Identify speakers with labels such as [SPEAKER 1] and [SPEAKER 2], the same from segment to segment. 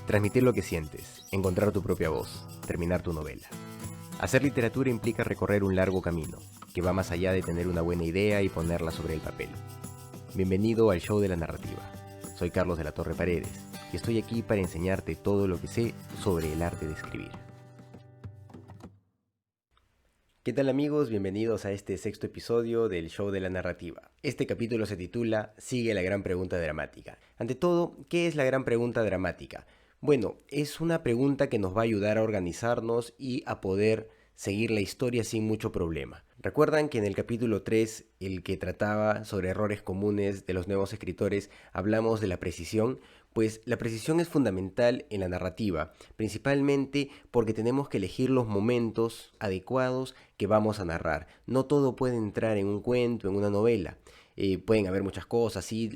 [SPEAKER 1] Transmitir lo que sientes, encontrar tu propia voz, terminar tu novela. Hacer literatura implica recorrer un largo camino, que va más allá de tener una buena idea y ponerla sobre el papel. Bienvenido al Show de la Narrativa. Soy Carlos de la Torre Paredes y estoy aquí para enseñarte todo lo que sé sobre el arte de escribir. ¿Qué tal amigos? Bienvenidos a este sexto episodio del Show de la Narrativa. Este capítulo se titula Sigue la gran pregunta dramática. Ante todo, ¿qué es la gran pregunta dramática? Bueno, es una pregunta que nos va a ayudar a organizarnos y a poder seguir la historia sin mucho problema. ¿Recuerdan que en el capítulo 3, el que trataba sobre errores comunes de los nuevos escritores, hablamos de la precisión? Pues la precisión es fundamental en la narrativa, principalmente porque tenemos que elegir los momentos adecuados que vamos a narrar. No todo puede entrar en un cuento, en una novela. Pueden haber muchas cosas, sí,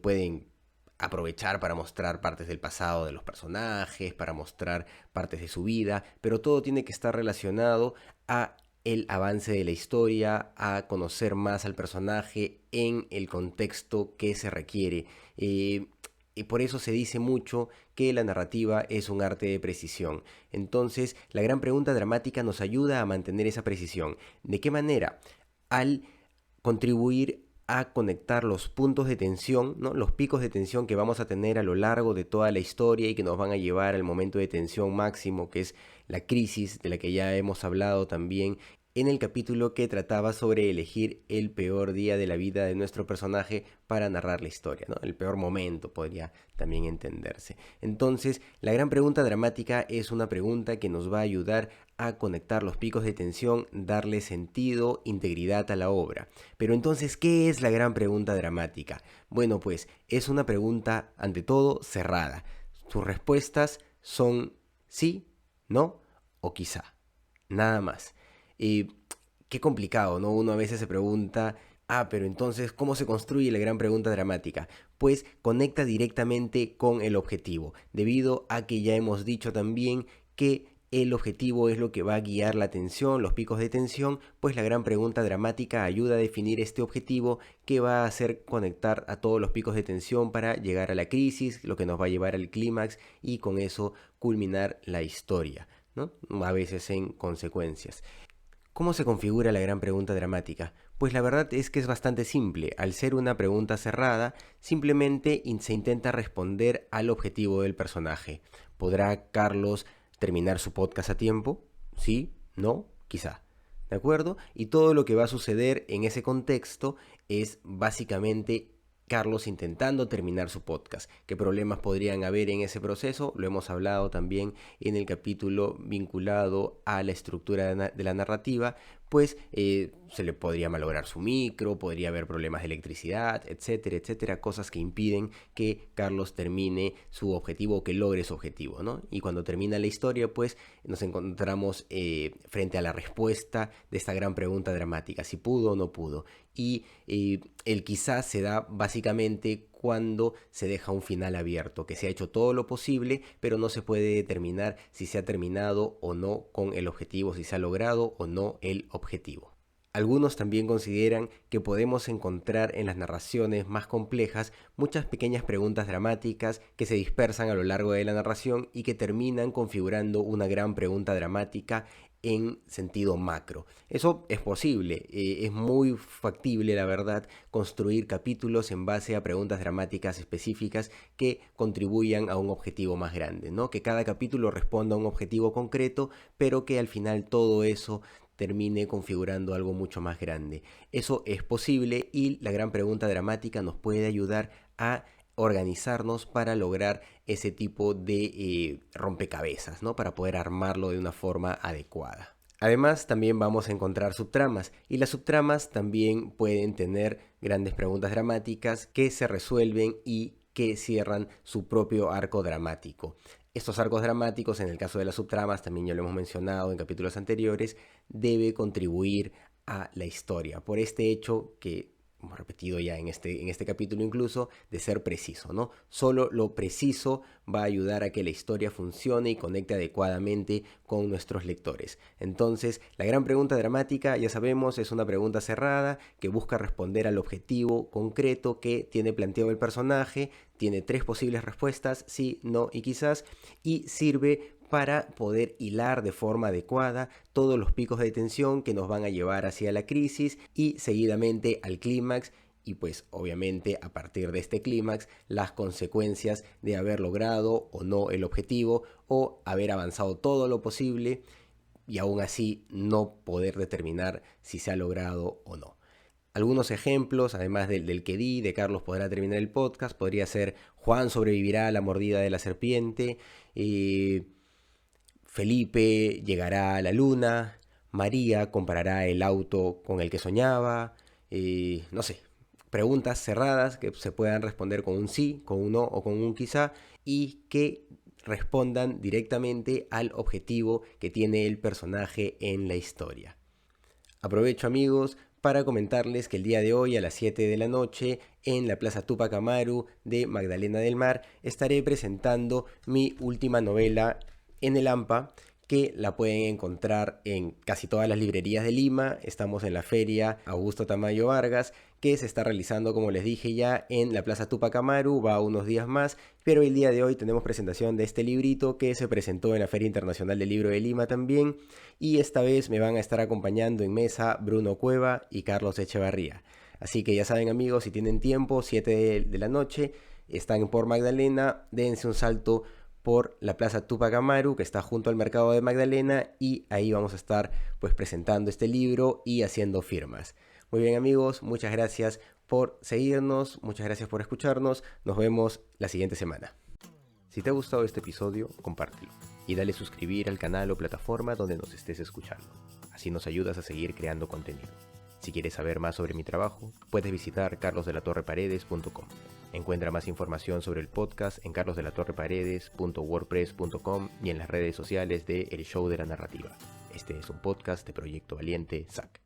[SPEAKER 1] pueden aprovechar para mostrar partes del pasado de los personajes, para mostrar partes de su vida, pero todo tiene que estar relacionado a el avance de la historia, a conocer más al personaje en el contexto que se requiere. Y por eso se dice mucho que la narrativa es un arte de precisión. Entonces, la gran pregunta dramática nos ayuda a mantener esa precisión. ¿De qué manera? Al contribuir a conectar los puntos de tensión, ¿no? Los picos de tensión que vamos a tener a lo largo de toda la historia y que nos van a llevar al momento de tensión máximo, que es la crisis de la que ya hemos hablado también en el capítulo que trataba sobre elegir el peor día de la vida de nuestro personaje para narrar la historia, ¿no? El peor momento podría también entenderse. Entonces, la gran pregunta dramática es una pregunta que nos va a ayudar a conectar los picos de tensión, darle sentido, integridad a la obra. Pero entonces, ¿qué es la gran pregunta dramática? Bueno, pues es una pregunta, ante todo, cerrada. Sus respuestas son sí, no o quizá. Nada más. Qué complicado, ¿no? Uno a veces se pregunta, pero entonces, ¿cómo se construye la gran pregunta dramática? Pues conecta directamente con el objetivo, debido a que ya hemos dicho también que el objetivo es lo que va a guiar la tensión, los picos de tensión, pues la gran pregunta dramática ayuda a definir este objetivo que va a hacer conectar a todos los picos de tensión para llegar a la crisis, lo que nos va a llevar al clímax y con eso culminar la historia, ¿no? A veces en consecuencias. ¿Cómo se configura la gran pregunta dramática? Pues la verdad es que es bastante simple. Al ser una pregunta cerrada, simplemente se intenta responder al objetivo del personaje. ¿Podrá Carlos terminar su podcast a tiempo? ¿Sí? ¿No? Quizá. ¿De acuerdo? Y todo lo que va a suceder en ese contexto es básicamente Carlos intentando terminar su podcast. ¿Qué problemas podrían haber en ese proceso? Lo hemos hablado también en el capítulo vinculado a la estructura de la narrativa, pues se le podría malograr su micro, podría haber problemas de electricidad, etcétera, etcétera, cosas que impiden que Carlos termine su objetivo o que logre su objetivo, ¿no? Y cuando termina la historia, pues nos encontramos frente a la respuesta de esta gran pregunta dramática, si pudo o no pudo. Y el quizás se da básicamente cuando se deja un final abierto, que se ha hecho todo lo posible, pero no se puede determinar si se ha terminado o no con el objetivo, si se ha logrado o no el objetivo. Algunos también consideran que podemos encontrar en las narraciones más complejas muchas pequeñas preguntas dramáticas que se dispersan a lo largo de la narración y que terminan configurando una gran pregunta dramática en sentido macro. Eso es posible, es muy factible, la verdad, construir capítulos en base a preguntas dramáticas específicas que contribuyan a un objetivo más grande, ¿no? Que cada capítulo responda a un objetivo concreto, pero que al final todo eso termine configurando algo mucho más grande. Eso es posible y la gran pregunta dramática nos puede ayudar a organizarnos para lograr ese tipo de rompecabezas, ¿no? Para poder armarlo de una forma adecuada. Además, también vamos a encontrar subtramas, y las subtramas también pueden tener grandes preguntas dramáticas que se resuelven y que cierran su propio arco dramático. Estos arcos dramáticos, en el caso de las subtramas, también ya lo hemos mencionado en capítulos anteriores, debe contribuir a la historia, por este hecho que hemos repetido ya en este capítulo incluso, de ser preciso, ¿no? Solo lo preciso va a ayudar a que la historia funcione y conecte adecuadamente con nuestros lectores. Entonces, la gran pregunta dramática, ya sabemos, es una pregunta cerrada que busca responder al objetivo concreto que tiene planteado el personaje. Tiene 3 posibles respuestas, sí, no y quizás, y sirve para poder hilar de forma adecuada todos los picos de tensión que nos van a llevar hacia la crisis y seguidamente al clímax, y pues obviamente a partir de este clímax las consecuencias de haber logrado o no el objetivo o haber avanzado todo lo posible y aún así no poder determinar si se ha logrado o no. Algunos ejemplos, además del que di, de Carlos podrá terminar el podcast, podría ser Juan sobrevivirá a la mordida de la serpiente, Felipe llegará a la luna, María comprará el auto con el que soñaba, no sé, preguntas cerradas que se puedan responder con un sí, con un no o con un quizá y que respondan directamente al objetivo que tiene el personaje en la historia. Aprovecho, amigos, para comentarles que el día de hoy a las 7 de la noche en la Plaza Túpac Amaru de Magdalena del Mar estaré presentando mi última novela en el AMPA, que la pueden encontrar en casi todas las librerías de Lima. Estamos en la feria Augusto Tamayo Vargas, que se está realizando, como les dije ya, en la Plaza Túpac Amaru. Va unos días más, pero el día de hoy tenemos presentación de este librito que se presentó en la Feria Internacional del Libro de Lima también, y esta vez me van a estar acompañando en mesa Bruno Cueva y Carlos Echevarría. Así que ya saben, amigos, si tienen tiempo, 7 de la noche, están por Magdalena, dense un salto por la Plaza Túpac Amaru, que está junto al Mercado de Magdalena, y ahí vamos a estar pues presentando este libro y haciendo firmas. Muy bien, amigos, muchas gracias por seguirnos, muchas gracias por escucharnos, nos vemos la siguiente semana. Si te ha gustado este episodio, compártelo y dale suscribir al canal o plataforma donde nos estés escuchando. Así nos ayudas a seguir creando contenido. Si quieres saber más sobre mi trabajo, puedes visitar carlosdelatorreparedes.com. Encuentra más información sobre el podcast en carlosdelatorreparedes.wordpress.com y en las redes sociales de El Show de la Narrativa. Este es un podcast de Proyecto Valiente, SAC.